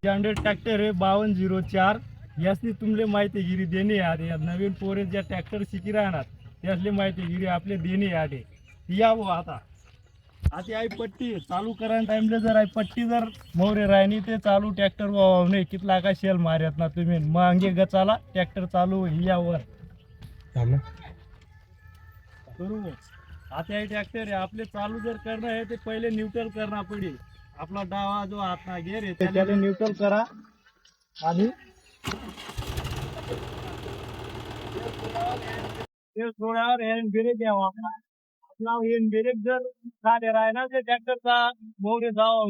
Standard tractor आहे 5204. यासनी तुमले माहितीगिरी देणे आहे. नवीन पोरे ज्या ट्रॅक्टर शिकी राहणार त्यासले माहितीगिरी आपले देणे आहे. या वो आता आई पट्टी चालू करायला टाइमले जर आई पट्टी जर मोरे राहिनी ते चालू ट्रॅक्टर वाव नाही कितला का शेल मारत ना तुम्ही मांगे गचाला ट्रॅक्टर चालू यावर बरोबर. आता हे ट्रॅक्टर आहे आपले चालू जर करणं आहे ते पहिले न्यूट्रल करणं पडेल. आपला डावा जो हात ना गेर आहे त्याला न्यूट्रल करा आणि ते सोडावर हँड ब्रेक द्यावा. आपला हँड ब्रेक जर झाले राहिला ते ट्रॅक्टरचा मोरे जावा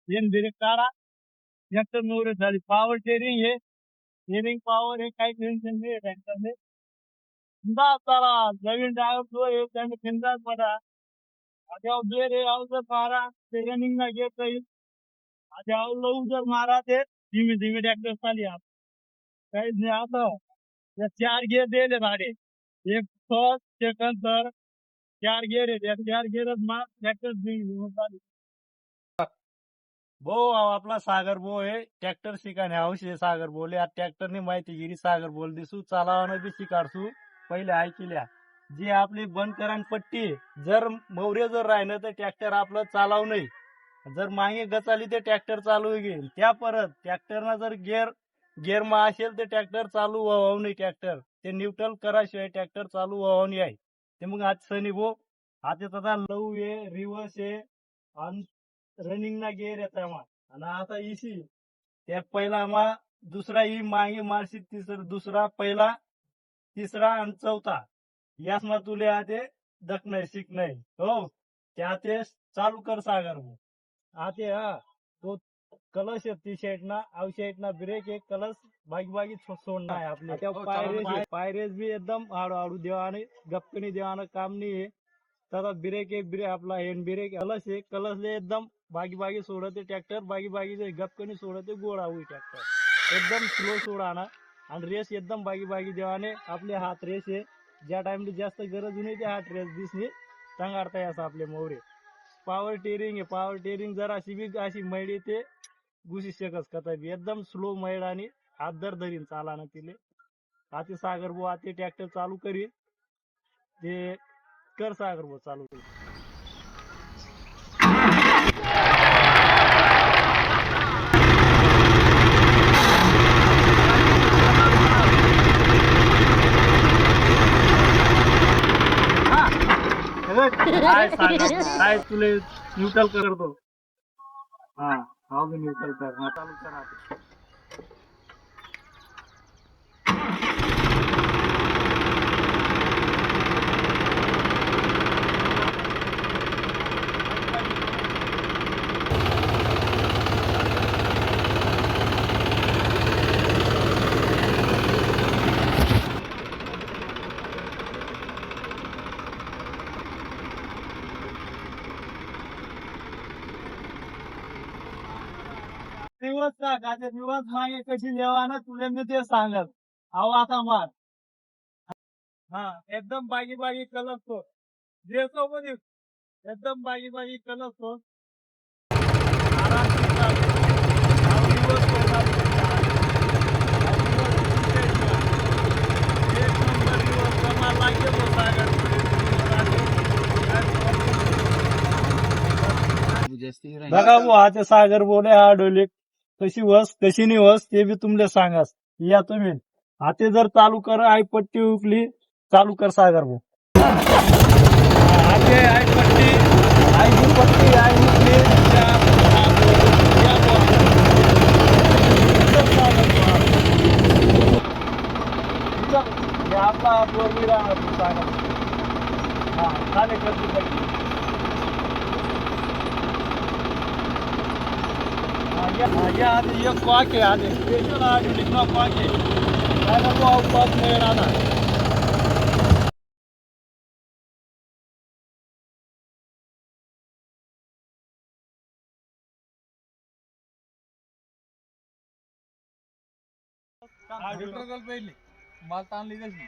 हँड ब्रेक काढा ट्रॅक्टर मोरे झाली. पॉवर टेरिंग हे टेरिंग पॉवर हे काही टेन्शन नाही ट्रॅक्टरने. चला नवीन ड्रायव्हर जो आहे त्याने खिंदाच पडा आता गेर आहे अव जर मारा ते रनिंग ना गेट राहील. आता अव लवू जर मारा ते धीमे धीमे ट्रॅक्टर चाली आप काहीच नाही. आता या 4 गेअर दिले भाडे एक फर्स्ट सेकंड थर्ड 4 गेअर आहे त्या 4 गेअरच मार ट्रॅक्टर चालू. भो आपला सागर भो आहे ट्रॅक्टर शिकाने औषध सागर बोले आज ट्रॅक्टरने माहिती गिरी सागर बोल दिसू चालावानं बी शिकाडसू पहिले ऐकल्या जी आपली बंद करान पट्टी जर मौर्य जर राहिलं तर ट्रॅक्टर आपलं चालाव नाही. जर मागे गचाली ते ट्रॅक्टर चालू घेईल त्या परत ट्रॅक्टरना जर गेअर मा असेल तर ट्रॅक्टर चालू व्हावं नाही. ट्रॅक्टर ते न्यूट्रल कराशिवाय ट्रॅक्टर चालू व्हावं नाही आहे ते मग आज सनी भो आता तसा लव आहे रिव्हर्स आहे आणि रनिंग ना गेअर येत आणि आता इसी त्या पहिला मा दुसरा ही मागे मारशी तिसरा दुसरा पहिला तिसरा आणि चौथा यास मा तुले आते दखणार शिक नाही हो त्या ते चालू कर सागर भाऊ आते हा तो कलश आहे टी शर्ट ना आउशर्ट ना ब्रेक एक कलश बागी सोडणार आहे आपले पायरेज भी एकदम हळूहळू देवाने गपकनी देवानं काम नाही आहे. तर ब्रेक एक ब्रेक आपला हँड ब्रेक कलश आहे कलशले एकदम बागी सोडते ट्रॅक्टर बागी गपकनी सोडते गोळा होई ट्रॅक्टर एकदम स्लो सोडा ना आणि रेस एकदम बागी देवाने आपले हात रेस आहे ज्या टाइमला जास्त गरज नाही ते हात रेस दिसली सांगाडता असं आपले मोरे. पॉवर टेरिंग आहे पॉवर टेरिंग जर अशी बी अशी मैडी ते घुसी शकस कथा बी एकदम स्लो मैड आणि हात दर धरीन चाला ना तिले. आते सागर भाऊ आते ट्रॅक्टर चालू करी ते कर सागर भाऊ चालू करी. काय तुले न्यूट्रल करतो हा हा न्यूट्रल कर हा चालू करा. दिवस मागे कशी लेवाना तुले मी ते सांगत अहो आता मार हा एकदम बागी कलर तो देतो मध्ये एकदम बागी कलर तो आरामशीर चालू. अहो दिवस सोडणार एक नंबर दिवस कमाल लागेल तो सागर बघा भाऊ हा सागर बोले हा डोले कशी वस कशी नाही वस ते बी तुमले सांगास या तुम्ही हाते जर चालू कर आई पट्टी उकली चालू कर सागर भाऊ हाते आई पट्टी आई पट्टी आई उकली आपला बोलवी राहणार सागर हा चालेल करतो. आगे आधी एक पाक आहे आधी स्पेशल आधी लिखना पाक आहे काय नको पाक नाही राहणार. पहिले माल ताणली कशी